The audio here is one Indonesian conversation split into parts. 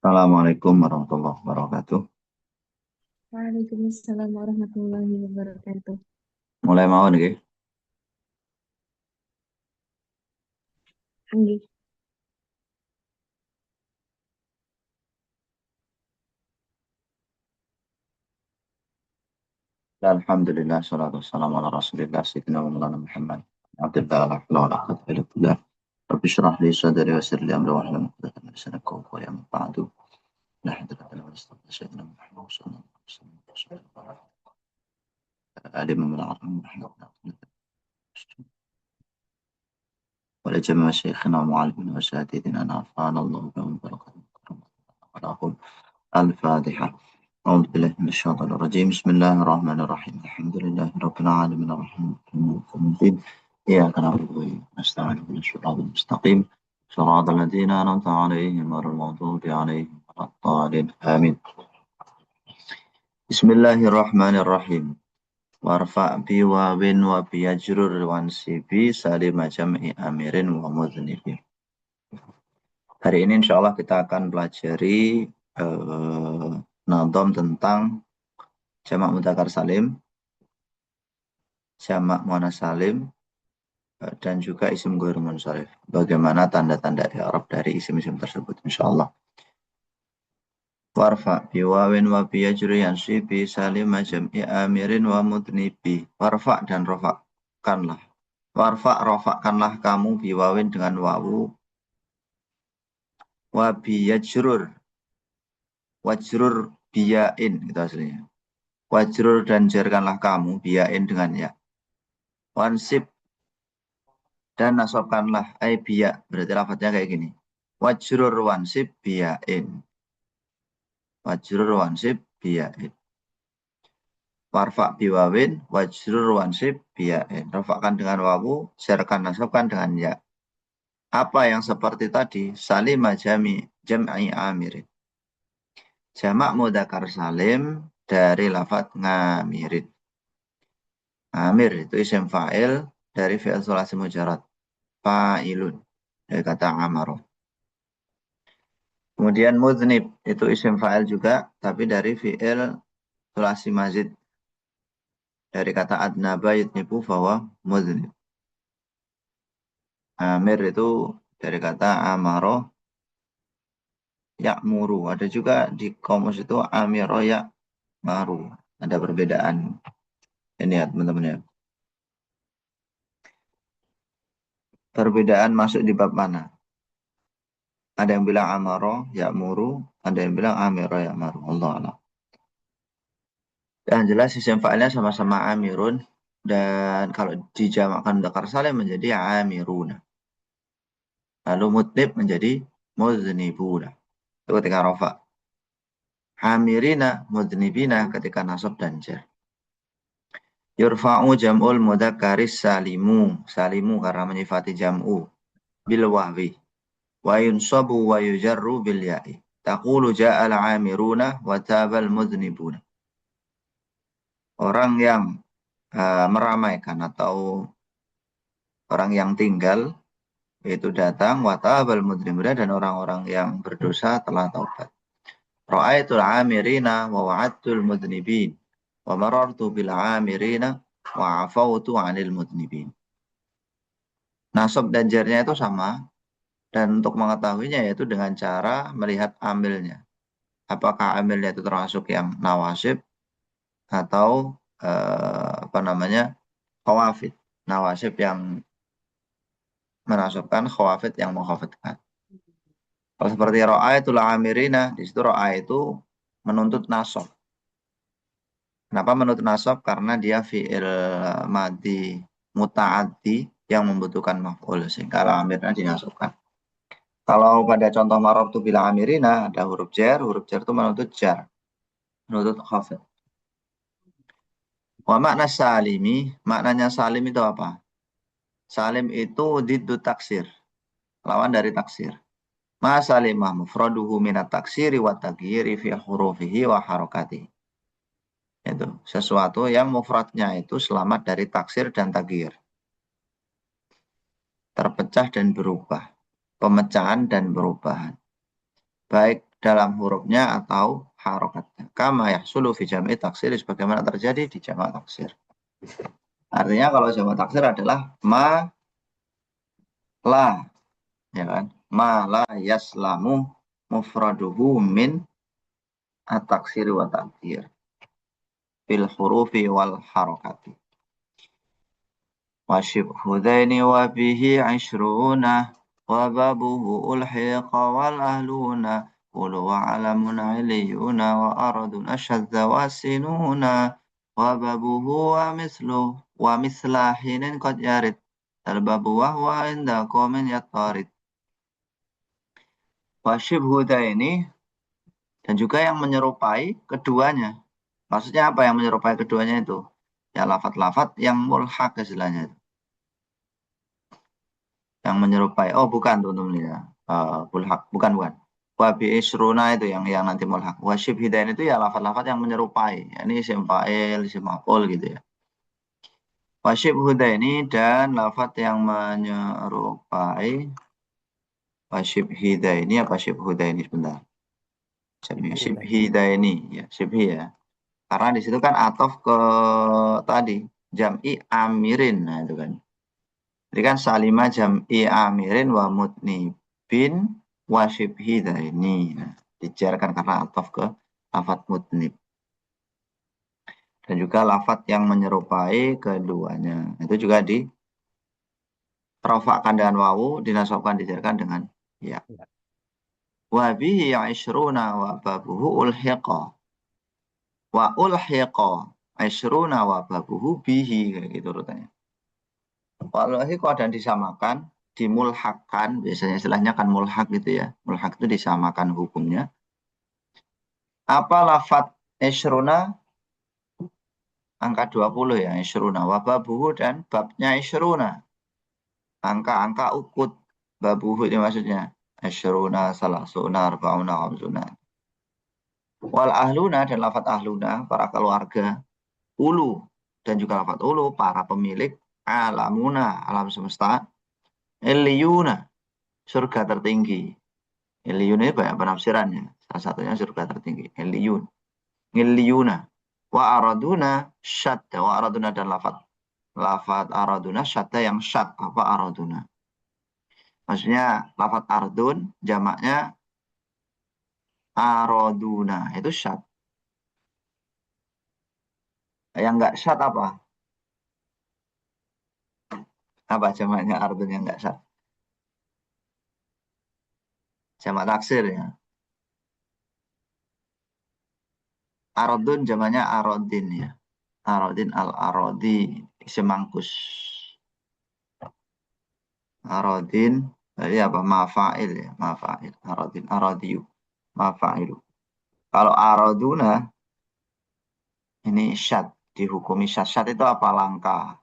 Assalamualaikum warahmatullahi wabarakatuh. Waalaikumsalam warahmatullahi wabarakatuh. Mulai mau nih. Anggi. Alhamdulillah, salatu wassalamu ala rasulillah, sayyidina wa maulana Muhammad. Abdullah, la hawla wa la quwwata illa billah. Rabbi shrah li sadri wa yassir li amri wahlul 'uqdatam min lisani yafqahu qawli. Amma ba'du. La hawla wa la quwwata illa sayyidina Muhammad sallallahu alaihi wasallam. Ali min al-'alam. ولجميع شيخنا ومعلمنا وأساتذتنا نفعنا الله بهم وبركاته ولهم الفاتحة. أعوذ بالله من الشيطان الرجيم. بسم الله الرحمن الرحيم. الحمد لله رب العالمين الرحمن الرحيم. إياك نعبد وإياك نستعين اهدنا الصراط المستقيم صراط الذين أنعمت عليهم غير المغضوب عليهم ولا الضالين آمين. بسم الله الرحمن الرحيم. Warfa bi wawin wa biyajrur wansibi salima jam'i amirin wa mudhnibi. Hari ini insya Allah kita akan pelajari nazam tentang jamak mudzakkar salim, jamak muannats salim, dan juga isim ghair munsharif. Bagaimana tanda-tanda i'rab dari isim-isim tersebut insya Allah. Warfa bi wawin wa biyajrur yansibi salima jam'i amirin wa mudhnibi. Warfa dan rofakkanlah. Warfa rofakkanlah kamu biwawin dengan wawu. Wabiyajrur wajrur biyain itu aslinya. Wajrur dan jarkanlah kamu biyain dengan ya. Wansib dan nasabkanlah biya, berarti lafadznya kayak gini. Wajrur wansib biyain. Wajrur wansib biyain. Warfa biwawin wajrur wansib biyain. Rafakkan dengan wawu, jarkan nasabkan dengan ya. Apa yang seperti tadi? Salima jam'i amirin. Jamak mudzakkar salim dari lafadz ngamirin. Ngamir itu isim fa'il dari fi'il tsulats mujarrad. Fa'ilun dari kata amaroh. Kemudian mudznib itu isim fa'il juga tapi dari fi'il tsulats mazid. Dari kata adnaba yudnibu fahuwa mudznib. Amir itu dari kata amaroh ya'muru. Ada juga di kamus itu amiro ya'maru. Ada perbedaan. Ini ya teman-teman ya. Perbedaan masuk di bab mana? Ada yang bilang amaro ya'muru, ada yang bilang amiro ya'maru. Allah Allah. Yang jelas isim fa'ilnya sama-sama amirun, dan kalau dijamakkan mudzakkar salim menjadi amiruna. Lalu mudnib menjadi mudznibuna. Itu ketika rafa. Amirina mudznibina ketika nasab dan jar. Yurfa'u jam'ul mudzakkaris salimu. Salimu karena menyifati jam'u. Bil wahwi. Wa yunsabu wa yujarru bil ya'i. Taqulu ja'al amiruna wa tabal mudznibuna. Orang yang meramaikan atau orang yang tinggal itu datang watabal mudrimuna dan orang-orang yang berdosa telah taubat. Ra'aitul amirina wa wa'adtul mudnibin wa marartu bil amirina wa afautu 'anil mudnibin. Nasab dan jarnya itu sama, dan untuk mengetahuinya yaitu dengan cara melihat amilnya. Apakah amilnya itu termasuk yang nawasib atau khawafid. Nawasib yang menasabkan, khawafid yang menghafidkan. Kalau seperti ra'aitul amirina, di situ ra'a itu menuntut nasab. Kenapa menuntut nasab? Karena dia fi'il madhi muta'addi yang membutuhkan maf'ul, sehingga amirna dinasabkan. Kalau pada contoh marartu bil amirina ada huruf jar itu menuntut jar, menuntut khafid. Wa makna salimi, maknanya salim itu apa? Salim itu diddu taksir, lawan dari taksir. Ma salimah mufraduhu minat taksiri wa taghyiri fi hurufihi wa harakatihi. Itu sesuatu yang mufradnya itu selamat dari taksir dan taghyir. Terpecah dan berubah. Pemecahan dan perubahan. Baik dalam hurufnya atau harokatnya. Kama yahsulu fi jam'i taksir, sebagaimana terjadi di jamak taksir. Artinya kalau jamak taksir adalah ma la, ya kan? Ma la yaslamu mufraduhu min at-taksir wa ta'khir fil hurufi wal harokati. وشبه ذين وبه عشرون وبابه ألحق والأهلون قل وعلم عليون وأرض أشد وسنون وبابه ومثله ومثل حين قد يرد الباب وهو عند قوم يطارد. Wasyibhu ini dan juga yang menyerupai keduanya. Maksudnya apa yang menyerupai keduanya itu? Ya lafat-lafat yang mulhaq istilahnya. Yang menyerupai. Oh bukan teman-teman ya. Mulhaq. Bukan. Wabi isruna itu yang nanti mulhaq. Wasyib hidain itu ya lafat-lafat yang menyerupai. Ya, ini isim fa'il, isim maf'ul gitu ya. Wasyib hudaini dan lafat yang menyerupai. Wasyib hidaini apa syib hudaini sebentar. Syib hidaini ya, syibhi ya. Karena di situ kan atof ke tadi jam'i amirin, nah itu kan. Jadi kan salimah jam'i amirin wa mutnibin wa syibhi ini. Nah, dijarkan karena atof ke lafat mutnib. Dan juga lafat yang menyerupai keduanya. Itu juga dirofakkan dengan wawu, dinasobkan, dijarkan dengan ya. Wa bihi ishruna wa babuhu ulhiqa. Wa ulhiqa ishruna wa babuhu bihi. Kayak gitu rutanya. Kalau ulhiqa dan disamakan, dimulhakkan, biasanya istilahnya kan mulhak gitu ya. Mulhak itu disamakan hukumnya. Apa lafat ishruna? Angka 20 ya, ishruna. Wa babuhu dan babnya ishruna. Angka-angka ukut. Babuhu ini maksudnya. Ishruna, salasuna, arba'una, khamsuna. Wal ahluna dan lafat ahluna, para keluarga. Ulu dan juga lafat ulu, para pemilik. Alamuna, alam semesta. Illiyuna, surga tertinggi. Illiyun ini banyak penafsirannya. Salah satunya surga tertinggi. Illiyun. Illiyuna. Wa araduna syadda. Wa araduna dan lafat araduna syadda yang syad. Apa araduna? Maksudnya lafat ardun jamaknya araduna. Itu syad. Yang enggak syad apa? Apa jamaknya ardun yang enggak syad? Jamak taksir ya. Aradun jamaknya aradin ya. Aradin al-aradi. Semangkus. Aradin. Jadi apa? Mafa'il ya. Mafa'il. Aradin. Aradiyu. Mafa'ilu. Kalau araduna. Ini syad. Dihukumi syad. Syad itu apa? Langka.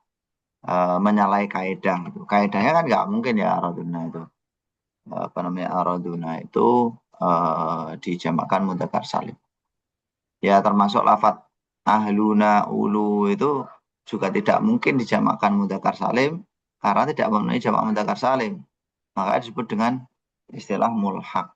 Menyalahi kaidah. Gitu. Kaidahnya kan nggak mungkin ya araduna itu. Apa namanya? Araduna itu dijamakkan mudzakkar salim. Ya termasuk lafat ahluna ulu itu juga tidak mungkin dijamakkan mudzakkar salim karena tidak memenuhi jamak mudzakkar salim. Maka disebut dengan istilah mulhaq.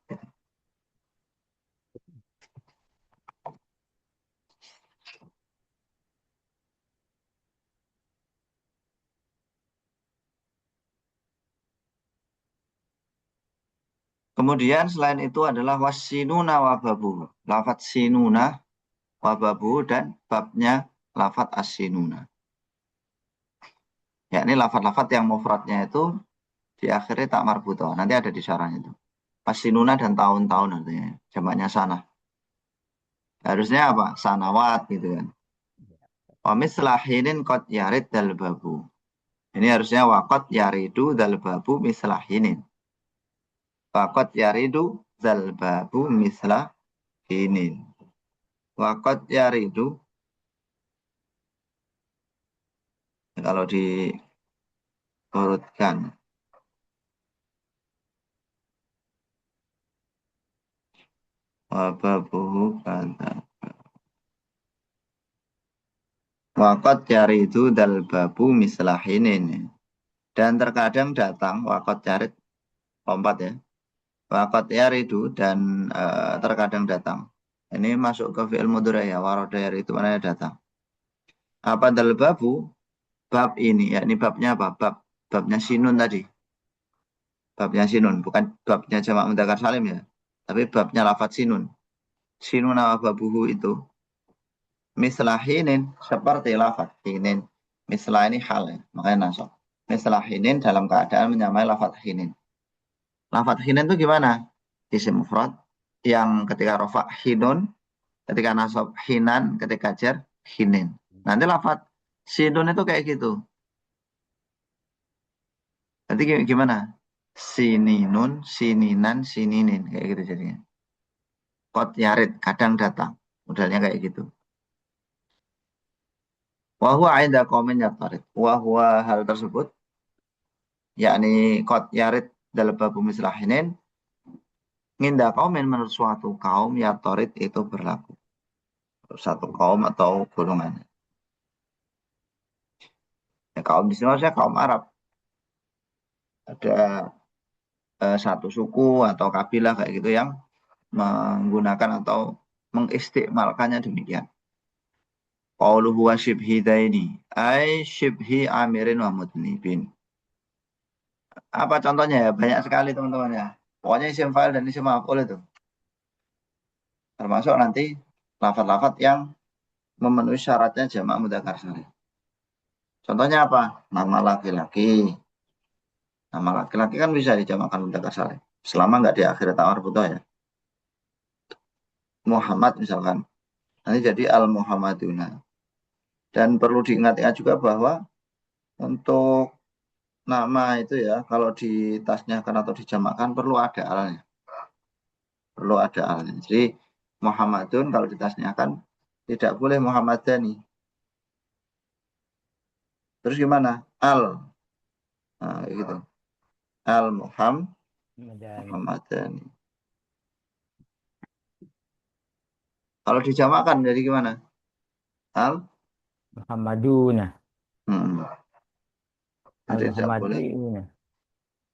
Kemudian selain itu adalah wasinuna wababu. Lafat sinuna wababu dan babnya lafat asinuna. Ya ini lafat-lafat yang mufradnya itu di akhirnya tak marbutoh. Nanti ada di syarahnya itu. Asinuna dan tahun-tahun artinya. Jamaknya sana. Harusnya apa? Sanawat gitu kan. Wa mislahinin qad yarid dal babu. Ini harusnya waqad yaridu dal babu mislahinin. Waqad yaridu dal babu mislahinin. Waqad yaridu kalau diurutkan. Wa babuhu kata. Waqad yaridu dal babu mislahinin. Dan terkadang datang waqad yarid lompat ya. Waqad yaridu dan terkadang datang. Ini masuk ke fi'il mudhari ya, warada yaridu mana datang. Apa dal babu? Bab ini, ya ini babnya apa? Babnya sinun tadi. Babnya sinun, bukan babnya jamak mudzakkar salim ya. Tapi babnya lafadz sinun. Sinun apa babuhu itu. Mislahinin, seperti lafadz hinin. Mislah ini hal ya, makanya nasab. Mislahinin dalam keadaan menyamai lafadz hinin. Lafadz hinin itu gimana? Isim mufrad yang ketika rofa hinun, ketika nasab hinan, ketika jar hinin. Nanti lafadz sinun itu kayak gitu. Nanti gimana? Sininun, sininan, sininin. Kayak gitu jadinya. Kot yarid, kadang datang. Modelnya kayak gitu. Wahwa ainda qaumin yatarid. Wahwa hal tersebut, yakni kot yarid dalam babu mislahinin, nginda qaumin menurut suatu kaum yatarid itu berlaku. Satu kaum atau golongan. Ya, kaum di sini maksudnya kaum Arab. Ada satu suku atau kabilah kayak gitu yang menggunakan atau mengistimalkannya demikian. Qauluhu wa shibhi daini. Ay shibhi amirin wa mudnibin. Apa contohnya ya? Banyak sekali teman-teman ya. Pokoknya isim fa'il dan isim maf'ul itu. Termasuk nanti lafaz-lafaz yang memenuhi syaratnya jamak mudzakkar salim. Contohnya apa? Nama laki-laki. Nama laki-laki kan bisa dijamakkan mudzakkar salim. Selama nggak di akhir tawar butuh ya. Muhammad misalkan. Nanti jadi al-Muhammaduna. Dan perlu diingat-ingat juga bahwa untuk nama itu ya, kalau ditasnyakan atau dijamakkan perlu ada alnya. Perlu ada alnya. Jadi Muhammadun kalau ditasnyakan tidak boleh Muhammadani. Terus gimana? Al. Nah, gitu. Al Madani. Muhammadani. Kalau dijamakkan jadi gimana? Al. Muhammaduna. Hmm. Al Jadi tidak boleh Muhammadina.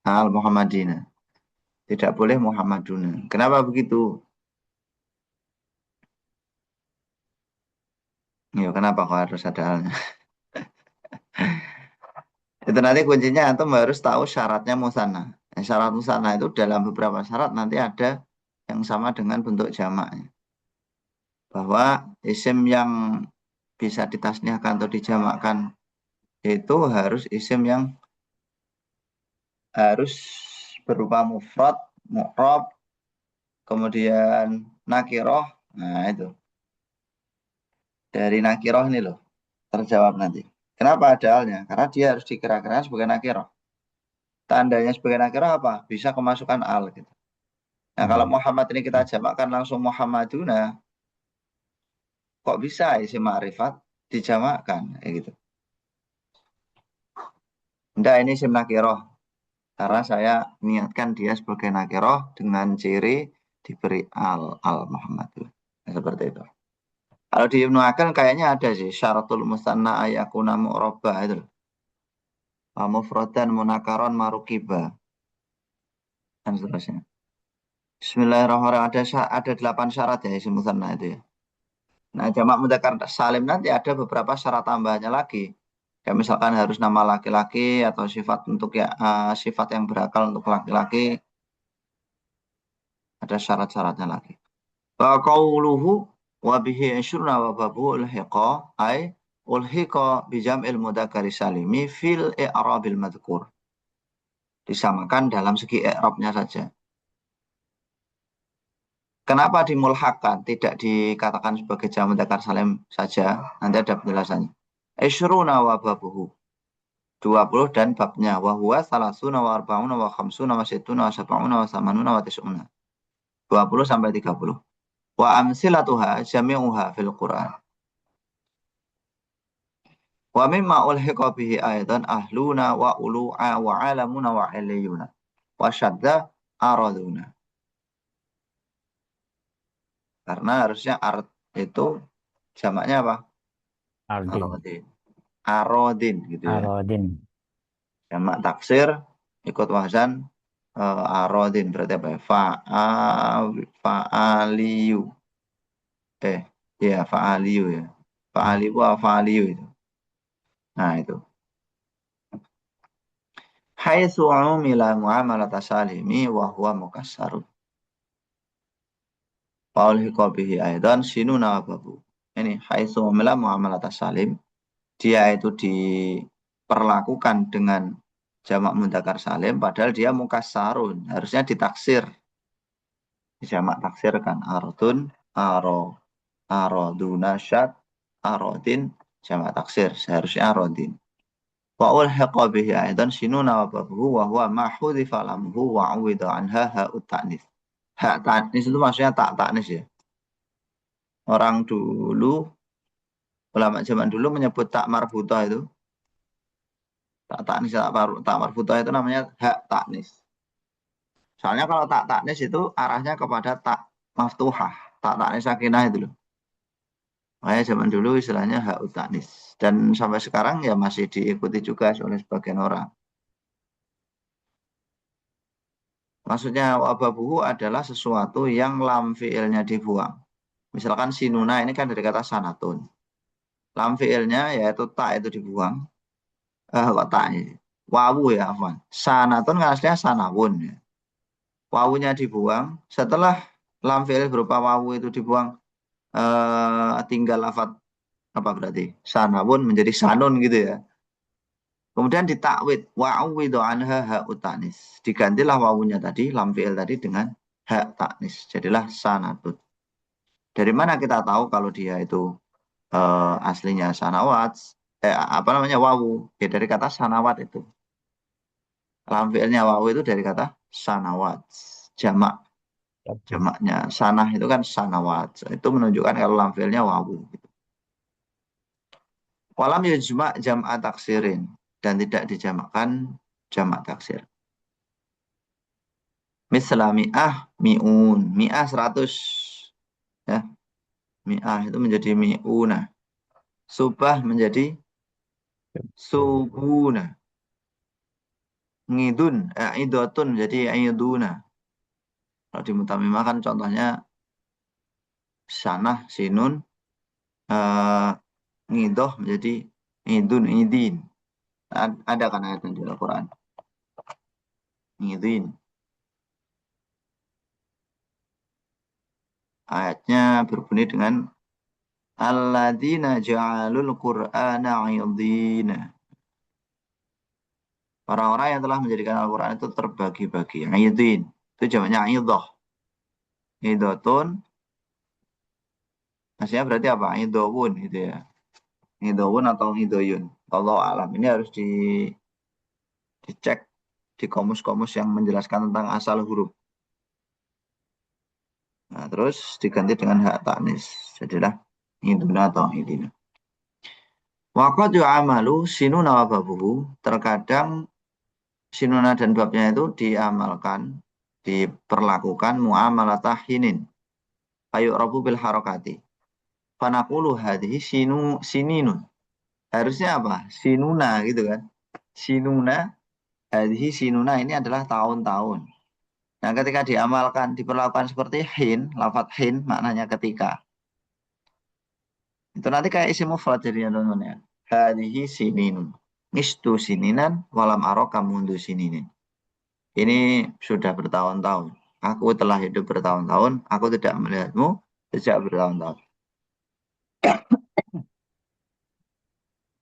Al Muhammadina. Tidak boleh Muhammaduna. Kenapa begitu? Ya, kenapa kok harus ada alnya? Itu nanti kuncinya antum harus tahu syaratnya musanna. Syarat musanna itu dalam beberapa syarat nanti ada yang sama dengan bentuk jamaknya. Bahwa isim yang bisa ditasniahkan atau dijamakkan itu harus isim yang harus berupa mufrad, mu'rab, kemudian nakiroh. Nah itu. Dari nakiroh ini loh, terjawab nanti. Kenapa ada alnya? Karena dia harus dikira-kira sebagai nakiroh. Tandanya sebagai nakiroh apa? Bisa kemasukan al gitu. Nah, kalau Muhammad ini kita jamakkan langsung Muhammaduna, kok bisa isim ma'rifat dijamakkan kayak gitu. Enggak, ini isim nakiroh. Karena saya niatkan dia sebagai nakiroh dengan ciri diberi al Muhammadun. Nah, seperti itu. Kalau di Ibnu Akil kayaknya ada sih syaratul musanna ayakuna mu'rabah itu. Mufradan munakaron marukiba dan seterusnya. Bismillahirrahmanirrahim. Ada 8 syarat ya isim musanna itu ya. Nah, jamak mudzakkar salim nanti ada beberapa syarat tambahannya lagi. Kayak misalkan harus nama laki-laki atau sifat untuk ya sifat yang berakal untuk laki-laki. Ada syarat-syaratnya lagi. Wa qauluhu wa bihi isyruna wa babu ulhiqa ay ulhiqa bi jam'il mudzakkari salimi fil i'rabil madhkur. Disamakan dalam segi i'rabnya saja. Kenapa dimulhakkan, tidak dikatakan sebagai jamak mudzakkar salim saja? Nanti ada penjelasannya. Isyruna wa babuhu. 20 dan babnya. Wa huwa salasuna wa arba'una wa khamsuna wa sittuna wa sab'una wa samanuna wa tis'una. 20 sampai 30. Wa amsilatuha jami'uha fil Qur'an. Wa mimma ulhiqa bihi aidan ahluna wa ulu'a wa alamuna wa iliyuna. Wa syadda araduna. Karena harusnya ard itu jamaknya apa? Ardin. Aradin. Aradin gitu ya. Arodin. Jamak taksir ikut wazan arodin berarti apa ya? Fa'aliyu. Ya fa'aliyu ya. Fa'aliyu apa fa'aliyu itu. Nah itu. Haitsu umila muamalata salimi wa huwa mukassarun. Faulhiqa bihi aidan sinuna wa babu. Ini haitsu umila muamalata salim. Dia itu diperlakukan dengan jamak mudzakkar salim padahal dia mukassarun. Harusnya ditaksir. Jamak taksir kan ardun, aroduna syad, arodin, jamak taksir. Seharusnya arodin. Wa ulhiqa bihi aidan sinuna wa babuhu wa huwa ma hudhifa lamhu wa uwida anha ha'ut ta'nis. Hak ta'nis itu maksudnya tak ta'nis ya. Orang dulu, ulama zaman dulu menyebut tak marbutah itu. Tak ta'nis, tak marbutah itu namanya hak ta'nis. Soalnya kalau tak ta'nis itu arahnya kepada tak maftuhah. Tak ta'nis sakinah itu loh. Makanya zaman dulu istilahnya ha'ut ta'nis. Dan sampai sekarang ya masih diikuti juga oleh sebagian orang. Maksudnya wababuhu adalah sesuatu yang lam fi'ilnya dibuang. Misalkan sinuna ini kan dari kata sanatun. Lam fi'ilnya yaitu ta itu dibuang. Tak ini. Wawu ya, afwan. Sanatun kan aslinya sanawun ya. Wawunya dibuang. Setelah lam fi'il berupa wawu itu dibuang, tinggal lafad apa berarti? Sanawun menjadi sanun gitu ya. Kemudian ditakwid wa'uwidu anha ha'ut ta'nis. Digantilah wawunya tadi, lam fi'il tadi dengan hak ta'nis. Jadilah sanatun. Dari mana kita tahu kalau dia itu aslinya sanawat? Apa namanya wawu? Ya dari kata sanawat itu. Lam fi'ilnya wawu itu dari kata sanawat. Jamak. Jamaknya sanah itu kan sanawat. Itu menunjukkan kalau lam fi'ilnya wawu. Walam yujma' jam'a taksirin. Dan tidak dijamakkan jamak taksir. Misla mi'ah mi'un. Mi'ah 100. Ya. Mi'ah itu menjadi mi'una. Subah menjadi subuna. Ngidun. Idotun menjadi iduna. Kalau di mutamimah kan contohnya sanah, sinun, ngidoh menjadi idun, idin. Ada kan ayatnya di Al-Quran. Idin. Ayatnya berbunyi dengan alladzina ja'alul qur'ana idina. Orang-orang yang telah menjadikan Al-Quran itu terbagi-bagi. Idin. Itu jamaknya idoh. Idotun. Maksudnya berarti apa? Idowun gitu ya. Idowun atau idoyun. Allah alam. Ini harus dicek di komus-komus yang menjelaskan tentang asal huruf. Nah, terus diganti dengan hak ta'nis. Jadilah iduna atau idina. Waqad yu'amalu sinuna wa babuhu. Terkadang sinuna dan babnya itu diamalkan, diperlakukan mu'amalatah hinin. Ayuk rabu bil harokati. Fanaqulu hadhihi sininun. Harusnya apa? Sinuna gitu kan. Sinuna, hadhihi sinuna ini adalah tahun-tahun. Nah, ketika diamalkan, diperlakukan seperti hin, lafadz hin maknanya ketika. Itu nanti kayak isi mufrad jadinya teman-teman ya. Hadhihi sininun. Nistu sininan walam aroka mundu sininin. Ini sudah bertahun-tahun. Aku telah hidup bertahun-tahun, aku tidak melihatmu sejak bertahun-tahun.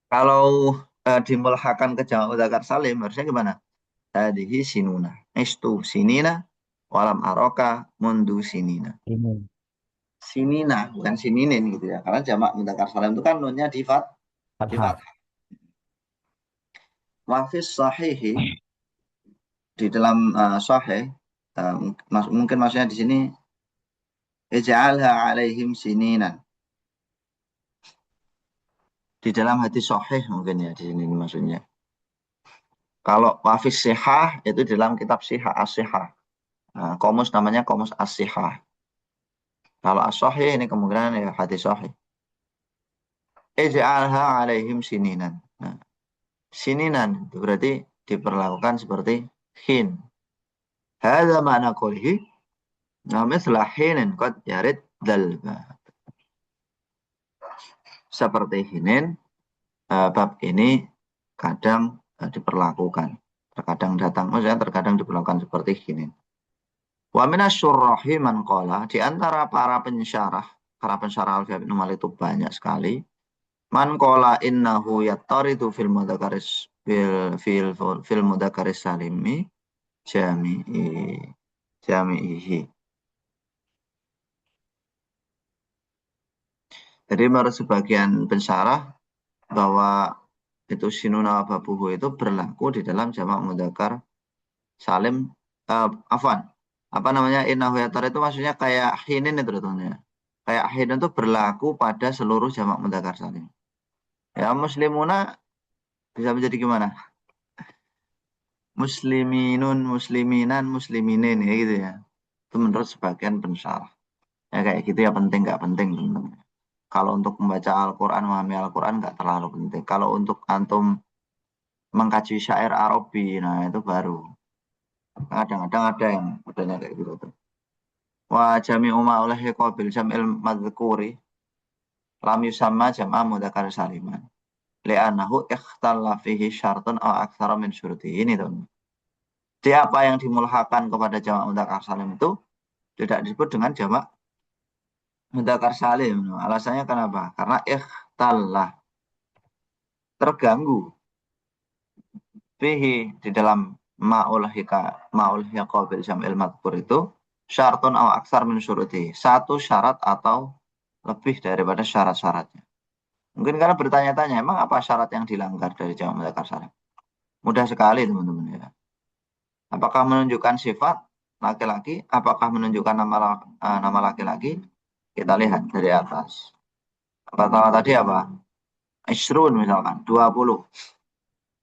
Kalau dimulhakan ke jamak mudzakkar salim harusnya gimana? Hadhihi sinuna. Nistu sinina walam aroka mundu sinina. Ini. Sinina bukan sininin gitu ya. Karena jamak mudzakkar salim itu kan nunnya di Fathah. fathah. Wafis sahihi di dalam sahih mungkin maksudnya di sini ij'alha alaihim sininan. Di dalam hadis sahih mungkin ya di sini maksudnya. Kalau wafis sihah itu dalam kitab sihah as-sihah. Nah, komus namanya komus as-sihah. Kalau as-sahih ini kemungkinan ya hadis sahih. Ij'alha alaihim sininan. Nah, sininan itu berarti diperlakukan seperti hin. Hadza ma'na qoulihi misla hinin qad yarid dzal bab. Seperti hinin bab ini kadang diperlakukan. Terkadang datang, maksudnya terkadang diperlakukan seperti hinin. Wa minasyurrahi man qala, di antara para pensyarah Al-Fiqh Ibnu Malik itu banyak sekali. Man qala innahu yattaridu fil mudzakkar fil mudzakkar salimi jami'ihi. Jadi menurut sebagian pensyarah bahwa itu sinuna babuhu itu berlaku di dalam jamak mudzakkar salim, afwan. Apa namanya, innahu yattaridu itu maksudnya kayak hinin itu tentunya. Kayak hinin itu berlaku pada seluruh jamak mudzakkar salim. Ya, muslimuna bisa menjadi gimana? Musliminun, musliminan, musliminin, ya gitu ya. Itu menurut sebagian pensyarah. Ya kayak gitu ya, penting nggak penting teman-teman. Kalau untuk membaca Al-Quran, memahami Al-Quran nggak terlalu penting. Kalau untuk antum mengkaji syair Arabi, nah itu baru. Kadang-kadang ada yang modelnya kayak gitu tuh. Wa jami'u ma'ulahi qabil jam'il madhkuri lam yusamma jam'a mudzakkar saliman. Li'annahu ikhtalla fihi syartun aw aktsara min syurutihi. Ini tuh. Jadi apa yang dimulhakan kepada jamak mudzakkar salim itu tidak disebut dengan jamak mudzakkar salim. Alasannya kenapa? Karena ikhtallah, terganggu fihi, di dalam ma'ul hika bil jam'il madhkur itu syartun aw aksar min syuruti, satu syarat atau lebih daripada syarat-syaratnya. Mungkin karena bertanya-tanya, emang apa syarat yang dilanggar dari jamak mudzakkar salim? Mudah sekali teman-teman ya. Apakah menunjukkan sifat laki-laki? Apakah menunjukkan nama laki-laki? Kita lihat dari atas. Pertama tadi apa? Isrun misalkan, 20.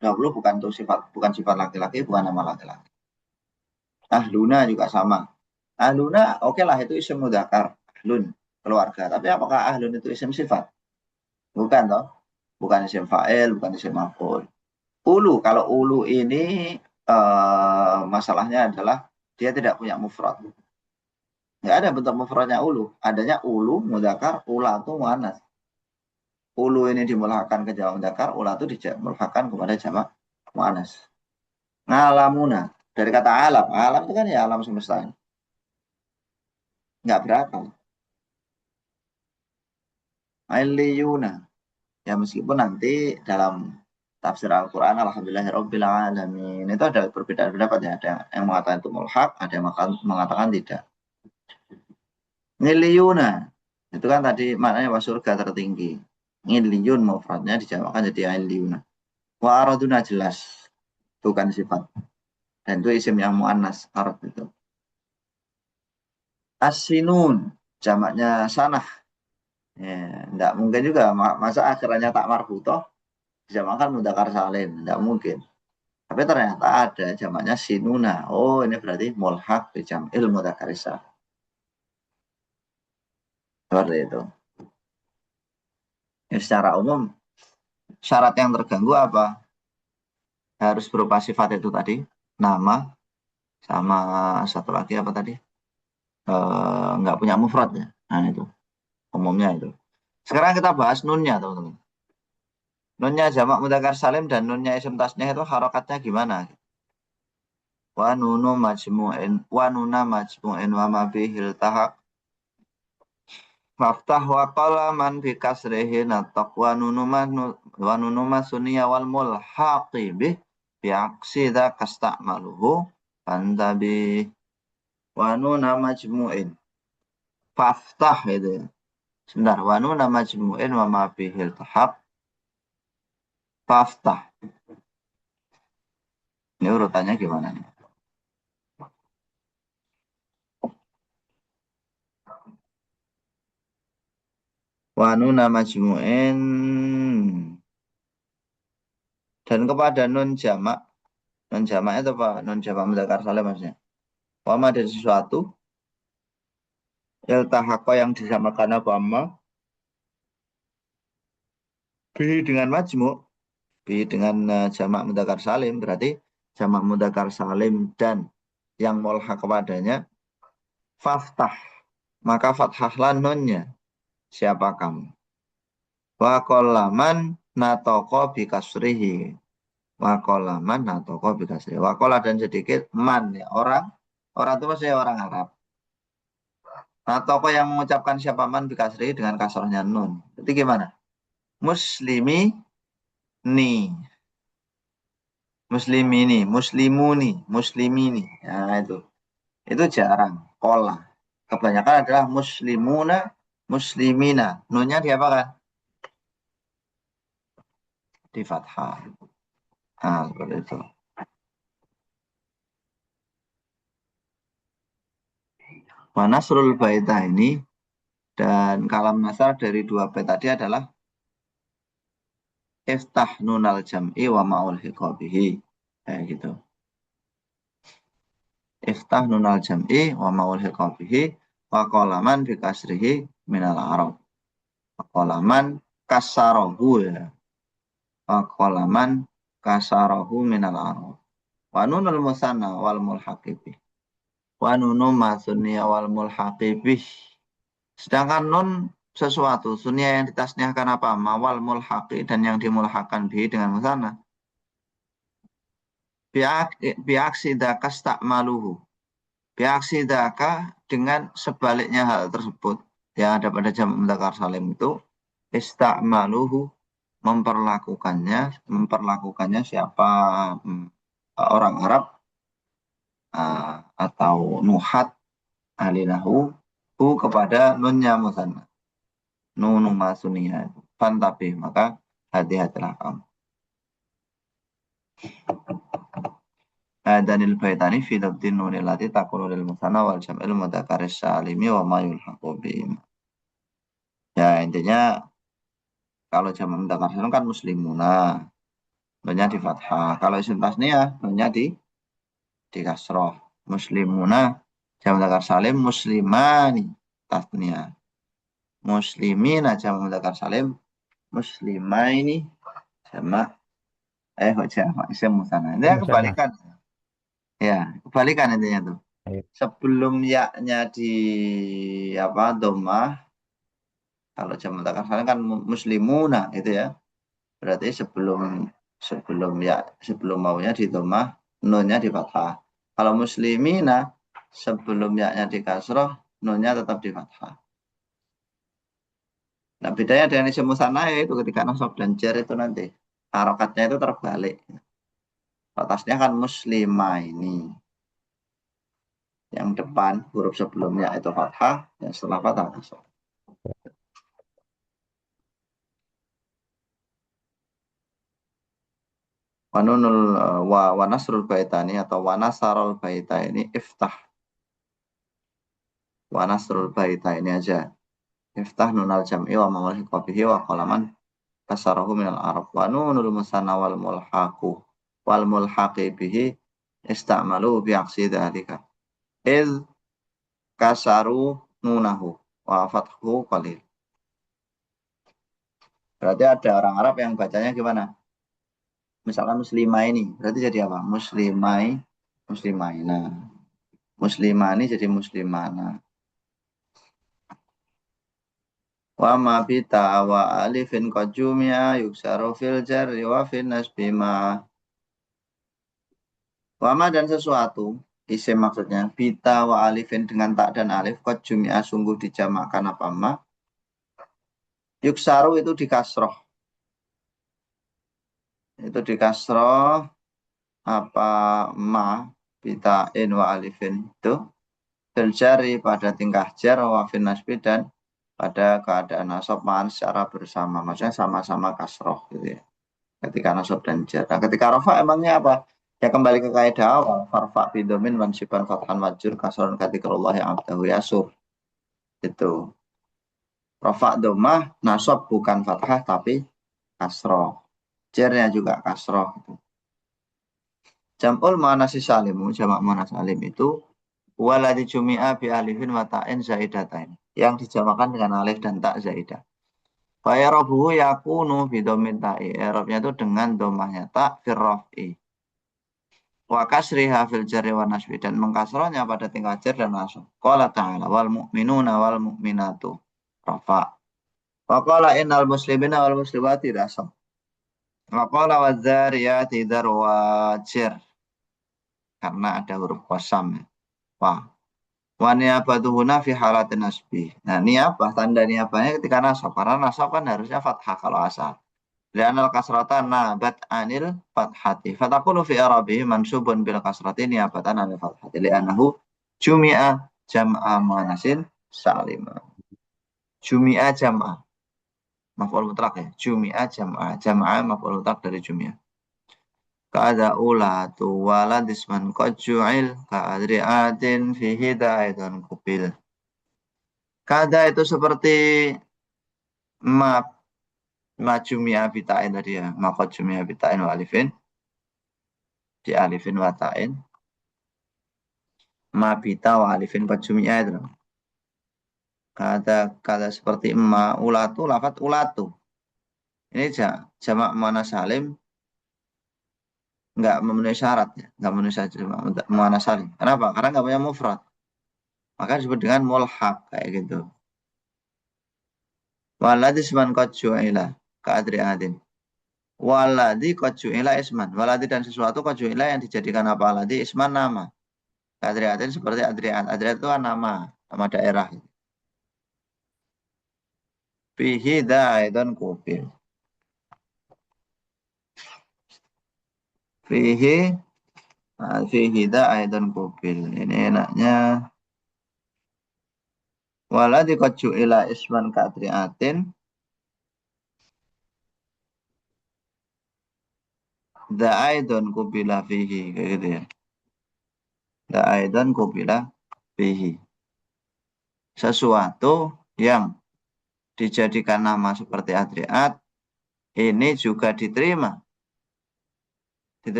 20 bukan untuk sifat, bukan sifat laki-laki, bukan nama laki-laki. Ahluna juga sama. Ahluna, oke lah, itu isim mudzakkar. Ahlun, keluarga. Tapi apakah ahlun itu isim sifat? Bukan toh. Bukan isim fa'il, bukan isim maf'ul. Ulu, kalau ulu ini masalahnya adalah dia tidak punya mufrad. Nggak ada bentuk mufradnya ulu. Adanya ulu, mudzakkar, ulatu, muannas. Ulu ini dimulhakan ke jamak mudzakkar, ulatu dimulhakan kepada jamak muannas. Ngalamuna, dari kata alam. Alam itu kan ya alam semesta. Nggak berakal. Ailiyuna. Ya meskipun nanti dalam tafsir Al-Quran, alhamdulillahirabbil alamin, itu ada perbedaan pendapat ya. Ada yang mengatakan itu mulhaq, ada yang mengatakan tidak. Ngiliyuna, itu kan tadi maknanya surga tertinggi. Ngiliyun mufradnya dijamakkan jadi ailiyuna. Wa araduna jelas, bukan sifat. Dan itu isim yang mu'annas, arad itu. Asinun, jamaknya sanah. Ya, enggak mungkin juga, masa akhirnya tak marbutoh, dijamakkan mudzakkar salim, enggak mungkin. Tapi ternyata ada jamaknya sinuna. Oh, ini berarti mulhaq bi jam'il mudzakkar salim. Seperti itu. Ya, secara umum, syarat yang terganggu apa? Harus berupa sifat itu tadi, nama, sama satu lagi apa tadi? Enggak punya mufrad ya. Nah itu, umumnya itu. Sekarang kita bahas nunnya, teman-teman. Nunnya jamak mudzakkar salim dan nunnya isim tasniah itu harokatnya gimana? Wa nunu majmu'in wa nuna majmu'in wa ma bihil tahaq faftah wa qalaman bi kasrihi nataq wa nunu masuniya wal mulhaqi bih bi aqsida kasta'maluhu pantabi wa nuna majmu'in faftah itu ya. Sebentar, wa nuna majmu'in wa ma bihil tahaq faftah. Ini urutannya gimana nih? Wa nuna majmu'in, dan kepada nun jamak. Nun jamak itu apa? Nun jamak mudzakkar salim maksudnya. Wama dari sesuatu iltahaqqa yang disamakan apa amma bi dengan majmu, bi dengan jamak mudzakkar salim, berarti jamak mudzakkar salim dan yang mulhaq kepadanya, faftah, maka fathahlah nunnya. Siapa kamu? Wa qolaman natoko bikasrihi. Wa qolaman natoko bikasrihi. Wa qola dan sedikit man ya orang itu maksudnya orang Arab. Natoko yang mengucapkan siapa man bikasrihi dengan kasrohnya nun. Jadi gimana? Muslimi ni. Muslimini, muslimuni, muslimini. Nah, itu jarang. Kola. Kebanyakan adalah muslimuna, muslimina. Nunnya diapakan? Di fathah. Nah, seperti itu. Wa nasrul baita ini dan kalam nasar dari dua bait tadi adalah iftah nunal jam'i wa ma'ul hiqabihi. Kayak gitu. Iftah nunal jam'i wa ma'ul hiqabihi wa qolaman bi kasrihi minal arab. Wa qolaman kasarahu ya. Wa qolaman kasarahu minal arab. Wa nunul musanna wal mulhaqibih. Wa nunu masunniya wal mulhaqibih. Sedangkan nun sesuatu, sunia yang ditasniahkan apa? Mawal mulhaqi dan yang dimulhakan bi dengan musanna. Biaksidaka stakmaluhu. Biaksidaka dengan sebaliknya hal tersebut. Yang ada pada jamak mudzakkar salim itu. Istakmaluhu memperlakukannya siapa orang Arab atau nuhat ahli nahwu kepada nunnya musanna. Nunu masuniyah. Fantabih, maka hati-hatilah kamu. Danil baitani fi dabdin nunil lati takunu lil musanna wal jam'il mudzakkar salimi wa ma yulhaqu bihim. Ya, intinya kalau jamak mudzakkar salim kan muslimuna. Nunnya di fathah. Kalau isim tasniyah, nunnya di kasroh. Muslimuna, jamak mudzakkar salim, muslimani, tasniyah. Muslimina, jamak mudzakkar salim, muslimaini, jamak isim musanna. Ini kebalikan. Ya, kebalikan intinya tuh. Ayo. Sebelum ya-nya di dhammah, kalau jamak mudzakkar salim kan muslimuna itu ya. Berarti sebelum maunya di dhammah, nunnya di fathah. Kalau muslimina sebelum ya-nya di kasroh, nunnya tetap di fathah. Nah, bedanya dengan isim musanna itu ketika nasab dan jar itu nanti harokatnya itu terbalik. Atasnya kan muslimah ini. Yang depan huruf sebelumnya itu fathah, yang setelah fathah nasab. Wanunul wa nasrul baitani atau wa nasarul baitani iftah. Wa nasrul baitani aja. Iftah nunal jam'i wa ma'ul hiqabihi wa qalaman kasarahu minal arab. Wa nunul musanna wal mulhaqu wal mulhaqi bihi istamalu bi'aksi dhalika. Idh kasaru nunahu wa fathu qalil. Berarti ada orang Arab yang bacanya gimana? Misalkan muslimah ini, berarti jadi apa? Muslimaina. Muslimani jadi muslimana. Wa ma bita wa alifin qajumia yuksaru fil jarri wa fin nasbima. Wa ma dan sesuatu, isim maksudnya, bita wa alifin dengan tak dan alif, qajumia sungguh dijamakkan apa ma. Yuksaru itu di kasroh. Itu di kasroh apa ma bitain wa alifin itu terjari pada tingkah jar wa fin nasbi dan pada keadaan nasab ma'an secara bersama, maksudnya sama-sama kasroh gitu ya ketika nasab dan jar. Nah, ketika rafa emangnya apa? Ya kembali ke kaidah awal, farfa bidomin mansiban fathan wajur kasron katikrullah yang abdahu yasur itu. Rafa domah nasab bukan fathah tapi kasroh, jarnya juga kasroh gitu. Jam'ul muannats salimu, jamak muannats salim itu waladi jumi'a bi alifin wa ta'in zaidatain, yang dijamakan dengan alif dan tak zaidah. Fa i'rabuhu yakunu bi dhammin ta'i. I'rabnya itu dengan dhammahnya ta fir raf'i. Wa kasriha fil jarri wa nasbi, dan mengkasrohnya pada tingkat jar dan nasab. Qala ta'ala wal mu'minuna wal mu'minatu rafa. Wa qala innal muslimina wal muslimati nasab. Wa qala wadzariyati darwa jar, karena ada huruf qasam. Wah. Wa niyabatuhuna fi halatin nasbi. Nah, niyabah, tanda niyabahnya ketika nasab. Karena nasab kan harusnya fathah kalau asal. Li'anal kasrata nabat anil fathati. Fatakulu fi arabihi mansubun bil kasrati niyabatan anil fathati. Li'anahu jumi'a jam'a mu'anasin salima. Jumi'a jam'a. Maf'ul mutlaq ya. Jumi'a jam'a. Jam'a maf'ul mutlaq dari jumi'a. Ka'ada ulatu walad isman qad ju'il ka'adri'atin fihi da'idun kubil. Kada itu seperti ma jumia bitain tadi ya, maka jumia bitain wa alifin, di alifin wa tain, ma bita wa alifin wa jumia itu. Kada seperti ma ulatu, lafat ulatu. Ini jamak muannas salim nggak memenuhi syarat ya, nggak memenuhi syarat muannas salim. Kenapa? Karena nggak punya mufrad. Maka disebut dengan mulhaq kayak gitu. Waladis man qad ju'ila ka'adri'atin. Waladi qad ju'ila isman. Waladi dan sesuatu qad ju'ila yang dijadikan apa? Waladi isman nama. Adriatin seperti Adriat. Adriat itu kan nama daerah. Fihi da'idun kubil. Fihi da'idun kubil. Ini enaknya. Waladi qad ju'ila isman ka'adriatin. Da'idun kubila fihi. Kayak gitu ya. Da'idun kubila fihi. Sesuatu yang dijadikan nama seperti Adriat, ini juga diterima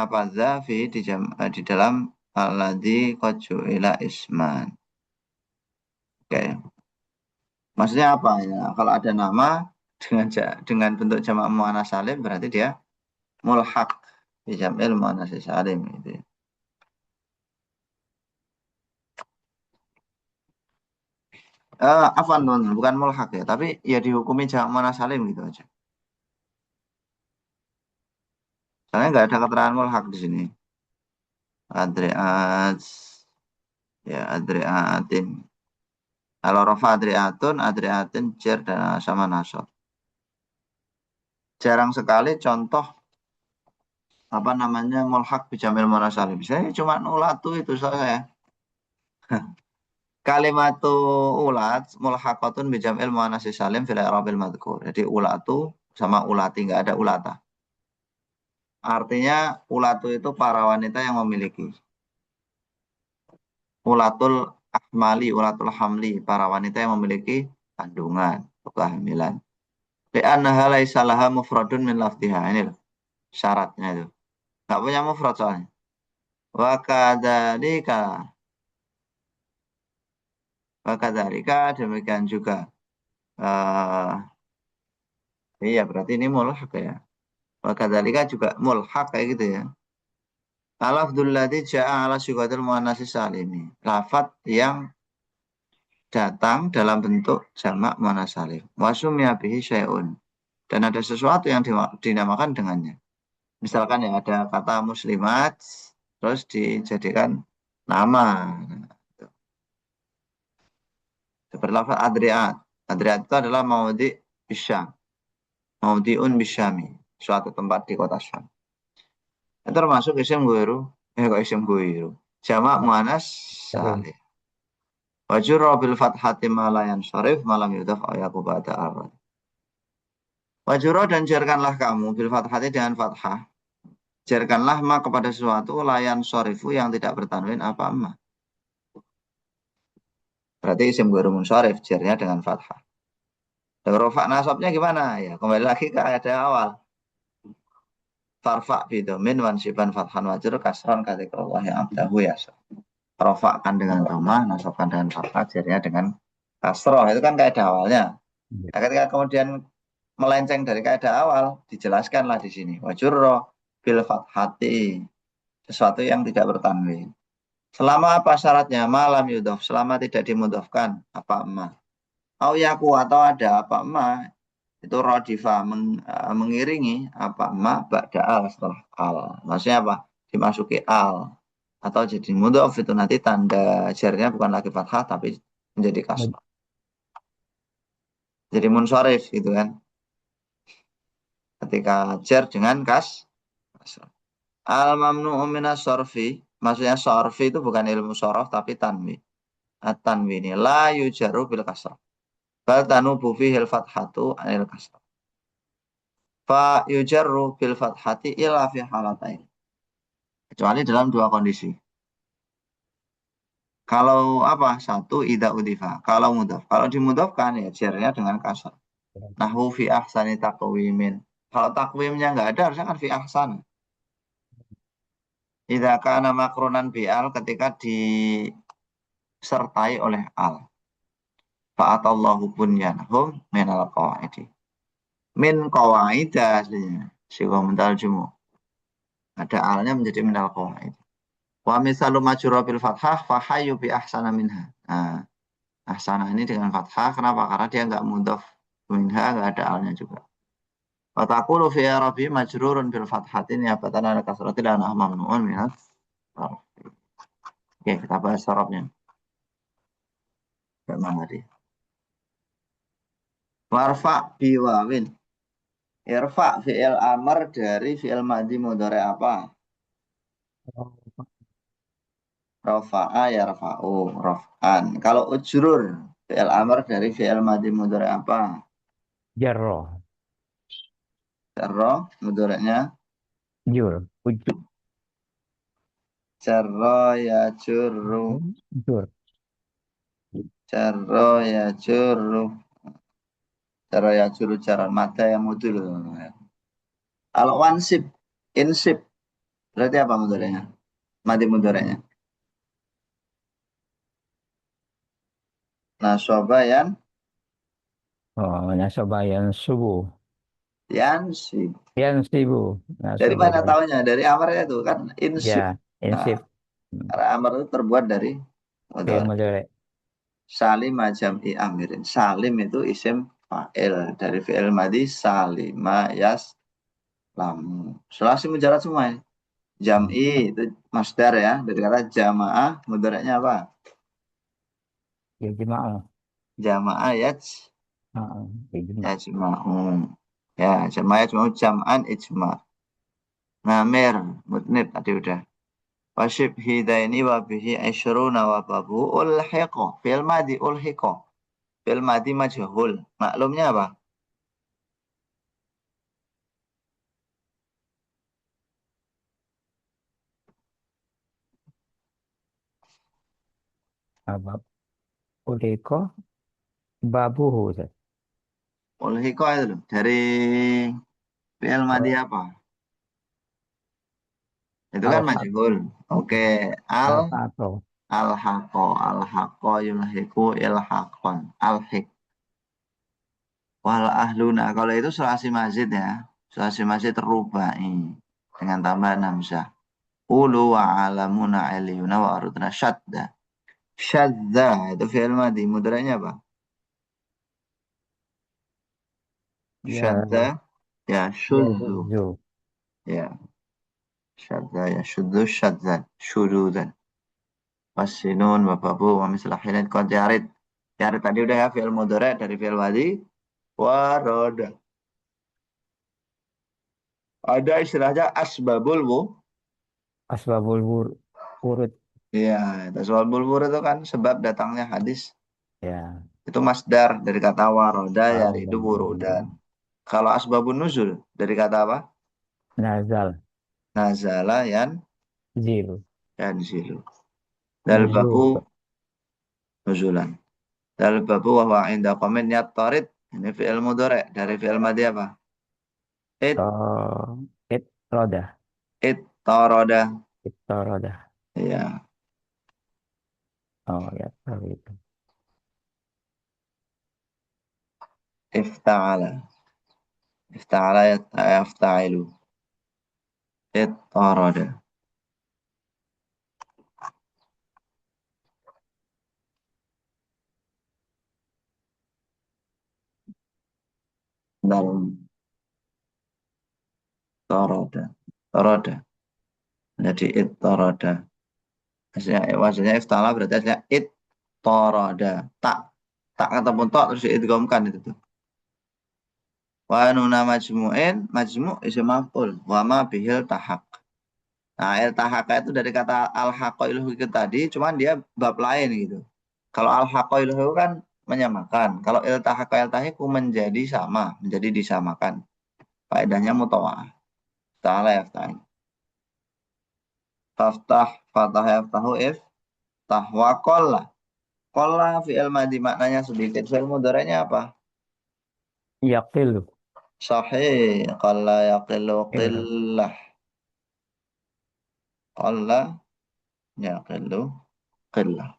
apa zafi di dalam alladzi qad ju'ila isman. Oke. Maksudnya apa ya? Kalau ada nama dengan bentuk jamak muannats salim berarti dia mulhaq bi jam'il muannats salim gitu ya. Afwan, bukan mulhaq ya, tapi ya dihukumi jamak muannats salim gitu aja. Soalnya nggak ada keterangan mulhaq di sini. Adriat, ya adriatin. Kalau rafa adriatun, adriatin jar dan sama nasab. Jarang sekali contoh apa namanya mulhaq bi jam'il muannats salim. Saya cuma ulatu itu saya. Kalimatu ulat mulhaqatun bi jam'il muannats salim fil i'rabil madhkur. Jadi ulatu sama ulati, nggak ada ulata. Artinya ulatu itu para wanita yang memiliki. Ulatul ahmali, ulatul hamli, para wanita yang memiliki kandungan atau kehamilan. Li'annaha laisa laha mufradun min lafdhiha. Ini loh syaratnya itu. Nggak punya mufrad soalnya. Wa kadzalika demikian juga. Iya berarti ini mulhaq ya. Wa kadzalika juga mulhaq kayak gitu ya. Al-lafdzul ladzi jaa'a ala sigatil muannats salimi. Lafaz yang datang dalam bentuk jamak muannats salim. Wa summiya bihi syai'un. Dan ada sesuatu yang dinamakan dengannya. Misalkan ya ada kata muslimat terus dijadikan nama. Seperti lafaz adriat. Adriat itu adalah maudi bisyam. Maudiun bisyami. Suatu tempat di kota Syam. Itu termasuk isim guiru. Kok isim guiru? Jamak muannats salim. Wajurra bil fathati ma la yansharif malam yudaf ayaku ba'da arad. Wajurra dan jarkanlah kamu bil fathati dengan fathah. Jarkanlah ma kepada sesuatu layan syarifu yang tidak bertanwin apa ma. Berarti isim guiru munsharif jarnya dengan fathah. Dan rofa nasabnya gimana? Ya kembali lagi ke ada awal. Farfa bidomin wansiban fathan wajur kasron katikallah yang abdahu ya. Rofakkan dengan dhamma, nasabkan dengan fathah, jarnya dengan kasroh. Itu kan kaidah awalnya. Nah, ketika kemudian melenceng dari kaidah awal, dijelaskanlah di sini. Wajurro bil fathati. sesuatu yang tidak bertanwin. Selama apa syaratnya? Malam yudhof, selama tidak dimudhofkan apa emas. Au yaku atau ada apa emas itu rodifa mengiringi apa emas ba'da al setelah al. Maksudnya apa? Dimasuki al atau jadi mudhof itu nanti tanda jarnya bukan lagi fathah tapi menjadi kasrah. Jadi munsharif gitu kan. Ketika jar dengan kasrah. Al mamnu'u minas sorfi, maksudnya sorfi itu bukan ilmu sorof tapi tanwi. At-tanwini la yujaru bil kasrah. Bal tanubu fihil fathatu anil kasrah. Fa yujarru bil fathati illa fi halatain. Kecuali dalam dua kondisi. Kalau apa? Satu ida udifa. Kalau mudhaf. Kalau dimudhafkan ya jarnya dengan kasar. Nahu fi ahsani taqwimin. Kalau takwimnya nggak ada harusnya kan fi ahsan. Idza kana makrunan bi'al ketika disertai oleh al. Fa'atallahu bunyanahum minal qawaidi. Min qawaida aslinya. Siwa mental jumu. Ada alnya menjadi minal qawaid. Wa misalu majura bil fathah fahayu bi ahsana minha. Nah, ahsana ini dengan fathah. Kenapa? Karena dia nggak mudhaf minha, nggak ada alnya juga. Wa taqulu fi arabi majrurun bil fathatin ya batana ala kasrati dan mamnuun minal. Oke, kita bahas sarabnya. Bagaimana tadi? Warfa biwawin. Irfa fi'il amr dari fi'il madhi mudhari apa? Rafa'a yarfa'u raf'an. Kalau ujrur fi'il amr dari fi'il madhi mudhari apa? Jarro. Jarra mudhari'nya Jur. Ujur. jarra yajurru. Jur. Jarra yajurru. Jarra yajurru jarran mada yang mudul. Kalau wansib, insib berarti apa mudhari'nya? Madhi mudhari'nya. Nasaba Oh, nasabayan subuh. yansib. Yan sibu. Dari mana Nasabayan. tahunya? Dari amarnya itu kan insib. Ya, Nah, insif. karena amar itu terbuat dari Fi'il mudhari'. mudhari. Salim jam'i amirin. Salim itu isim fa'il dari fi'il madhi salima yaslamu. Selasi mujarad semua ya. Jam'i itu masdar ya. Dari kata jamaah mudhari'nya apa? Ya jema'ah. Jamaah Ya jema'ah. yajma'u. Ya, jamaah yajma'u jam'an ijma'. Namir, mutnib tadi udah. Wasyib hidaini wa bihi asyruna wa babu ulhiqo. Fi'il madhi ulhiqo. Fi'il madhi majhul. Maklumnya apa? Apa? Udeko. Babuhu. Ulhiqo itu loh. Dari fi'il madhi apa? Itu kan Al-Haq. majhul. Oke. Al Al-Haqo. al-haqo yulhiqu ilhaqon. Al-hiq. Wal ahluna. Kalau itu sulasi mazid ya. Sulasi mazid rubai. Dengan tambahan hamzah. Ulu wa alamuna iliyuna wa arudna syadda. Syadda itu fi'il madhi. Mudranya apa? Ya, Syadda ya ya syudzu. zuzu. Ya. Syadda ya syudzu syadzan. Syududan. Wasinun wa babu wa mislahinin kon jarid. Jarid tadi udah ya fi'il mudhari dari fi'il madhi. Waroda. Ada istilahnya asbabul Asbabul urut. Iya, asbabul wurud itu kan sebab datangnya hadis. Ya. Itu masdar dari kata waroda ya Oh, itu wurudan. benar. Kalau asbabun nuzul dari kata apa? Nazal. Nazala Zil. yanzilu. Dal babu Nuzul. nuzulan. Dal babu wa huwa inda qamin yattarid. Ini fi'il mudhari dari fi'il madhi apa? It It roda. it taroda. It roda. Iya, Oh ya, tahu itu. ifta'ala. Ifta'ala yafta'ilu. It taroda. dalam toroda. Toroda. Jadi it toroda. Maksudnya iftala berarti hasilnya it toroda. Tak. Tak ataupun tok terus diidghamkan itu tuh. Wa nuna majmu'in. Majmu' isim maf'ul. Wa ma bihil tahaq. Nah, iltahaka itu dari kata al-haqailuhu itu tadi, cuman dia bab lain gitu. Kalau al-haqailuhu kan menyamakan. Kalau iltahaka iltahiku menjadi sama, menjadi disamakan. Faedahnya mutawa'ah. Ta'ala yafta'in. Faftah, fatah yaftahu if, tahwa kolla. Kolla fi'il madi maknanya sedikit. Fi'il mudhari'nya apa? Yaqilu. Sahih. Kolla yaqilu Ilu. qillah. Kolla yaqilu qillah.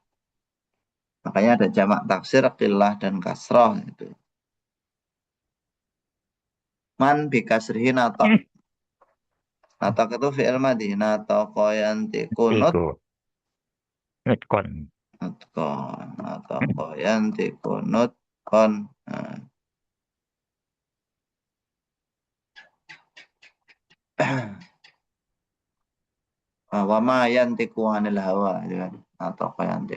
Makanya ada jamak taksir, qillah dan kasroh itu. Man bikasrihi natok. Natok itu fi'il madi. Natoko yanti kunut. Iku. Nutkon. Nutkon. Natoko yanti kunut. Kon. Nah. Wama yanti kuanil hawa. Gitu kan. Natoko yanti.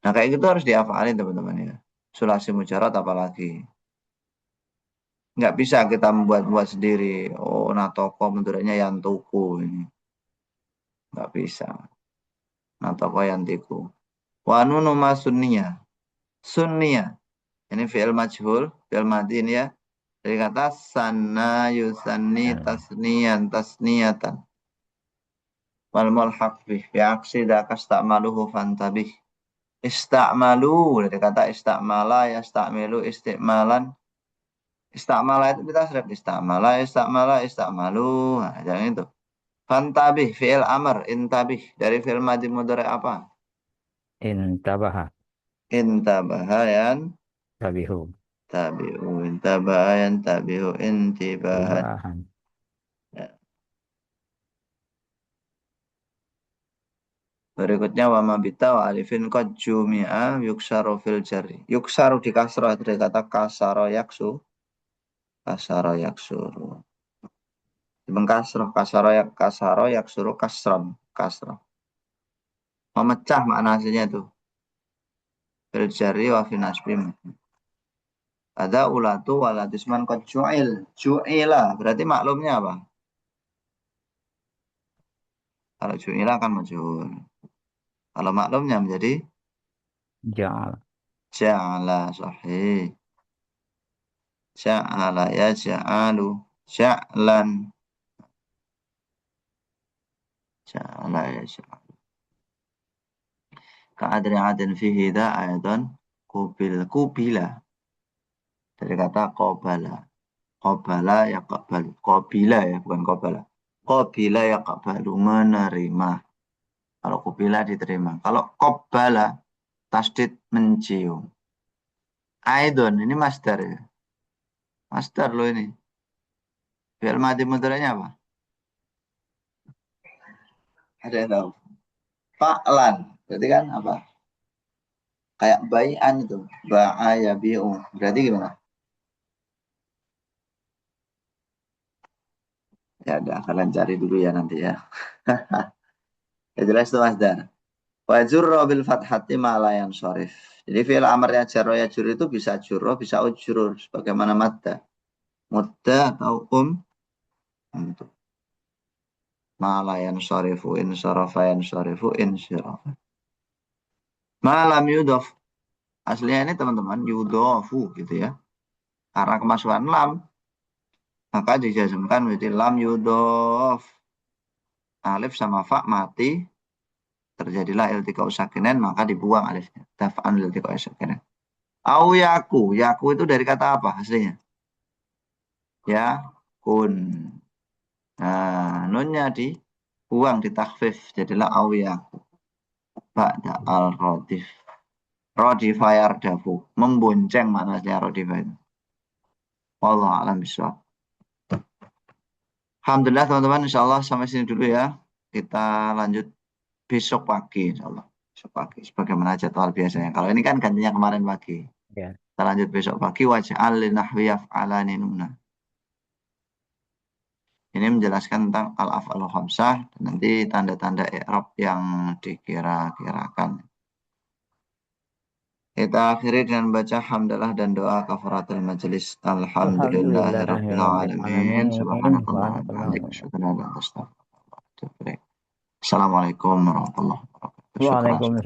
Nah kayak gitu harus dihafalin teman-teman ya. Sulasi mujarad apalagi. Nggak bisa kita membuat-buat sendiri. Oh natoko bentuknya yantuku ini. Nggak bisa. Natoko yantiku. Wanunu masunniya. Sunniya. Ini fi'il majhul, fi'il madi ini ya. Dari kata sanna yusanni Nah, tasniyan tasniyatan. Wal mulhaq bih bi'aksi dakas ta'maluhu fantabih. Ista'malu dari kata istamala yasta'milu isti'malan. Istamala itu kita serap istamala istamalu. Nah, jangan itu. Fantabih fi'il amr intabih dari fi'il madi mudhari apa? intabaha. Intabahayan Tabihu. tabi'u intabahayan tabi'u intibahan. Tibahan. Ya. Berikutnya wa mabita wa alifin qad jumi'a yuksaru fil jari. Yuksaru di kasrah itu dari kata kasara yaksu. Kasara yaksuru. Mengkasrah kasara yaksuru kasran. Kasrah. Memecah makna aslinya itu. Fil jari wa fi nasbim. Ada ulatu walatisman qad ju'il. Ju'ila berarti maklumnya apa? Kalau ju'ila kan majhul. Kalau maklumnya menjadi Ja'al. ja'ala sahih. Ja'ala ya ja'alu. Ja'lan. Ja'ala ya ja'alu. Ka'adri adin fihi da aydan. Kubila. Dari kata qobala. Qobala ya qabalu. Qobila ya bukan qobala. Qobila ya qabalu. Menerima. Kalau kubila diterima. Kalau qobala tasdid mencium. Aidon ini masdar ya. Masdar loh ini. Fi'il madi mudhari'nya apa? Ada yang tahu? Fa'lan. Berarti kan apa? Kayak bai'an itu. Ba'a ya bi'u. Berarti gimana? Ya udah kalian cari dulu ya nanti ya. Ya jelas itu masdar. Wa jurra bil fathati ma la yansharif. Jadi fi'il amarnya jarra ya jur itu bisa jurra, bisa ujrur sebagaimana madda. Mudda atau untuk ma la yansharifu insyarafa yansharifu insyarafa. Ma lam yudhaf. Aslinya ini teman-teman yudhafu gitu ya. Karena kemasukan lam maka dijazmkan menjadi lam yudhaf. Alif sama fa mati terjadilah iltiqa sakinen maka dibuang alifnya. Daf'an iltiqa sakinen. Au yaku. Yaku itu dari kata apa aslinya? Ya kun. Nah, nunnya dibuang, ditakhfif. Jadilah au yaku. Ba'da al-rodif. Rodifa yardafu. Membonceng maknanya rodifa itu. Wallahu a'lam bishawab. Alhamdulillah teman-teman. Insyaallah sampai sini dulu ya. Kita lanjut besok pagi insyaallah. Besok pagi. Sebagaimana jadwal biasanya. Kalau ini kan gantinya kemarin pagi. Ya. Kita lanjut besok pagi. Waj'al li nahwi yaf'alani nuna. Ini menjelaskan tentang al-af'alul khamsah dan nanti tanda-tanda i'rab yang dikira-kirakan. Kita akhiri dengan baca hamdalah dan doa kafaratul majelis. Alhamdulillahirabbil alamin. Subhanakallahumma wa bihamdika asyhadu an la ilaha illa anta astaghfiruka wa atubu ilaik. Assalamualaikum warahmatullahi wabarakatuh. Syukran. Waalaikumsalam.